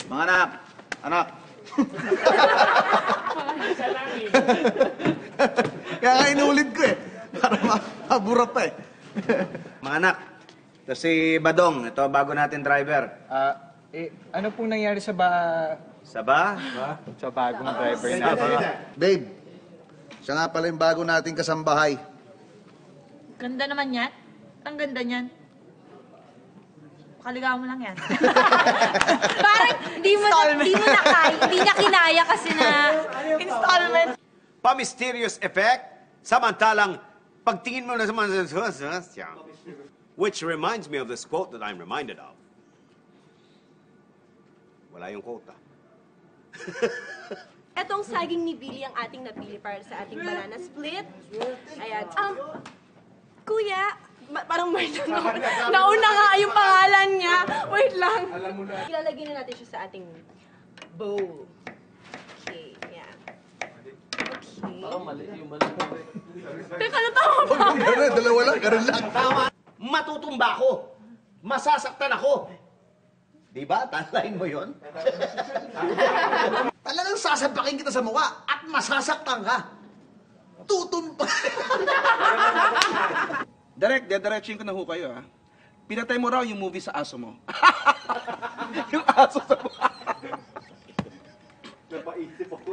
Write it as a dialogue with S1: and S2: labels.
S1: Mga anak, anak. Kaya nga inulit ko eh. Para mabura pa eh. Mga anak, ito si Badong. Ito bago natin driver.
S2: Ano pong nangyari sa
S1: Sa ba?
S2: sa bagong driver natin?
S1: Babe, siya nga pala yung bago nating kasambahay.
S3: Ganda naman yan. Ang ganda niyan. Pakaligaw mo lang yan.
S4: Parang hindi niya kinaya kasi na
S3: Installment.
S5: Pa-mysterious effect, samantalang pagtingin mo na sa which reminds me of this quote that I'm reminded of. Wala yung quote, ah.
S4: etong saging ni Billy ang ating napili para sa ating banana split. Ayan. Kuya, parang may nauna nga yung pangalan niya. Wait lang. Ilalagay na natin siya sa ating bowl. Okay, yan. Okay. Teka, natawa pa.
S1: Dalawa lang, ganun lang.
S5: Matutumba ako. Masasaktan ako. Diba? Tandaan mo yun?
S1: Talagang sasampakin kita sa mukha at masasaktan ka. Tutumpa.
S6: Direk, dediretsuin ko na ho kayo, ha? Pinatay mo raw yung movie sa aso mo. Yung aso sa mukha. Napaisip ako.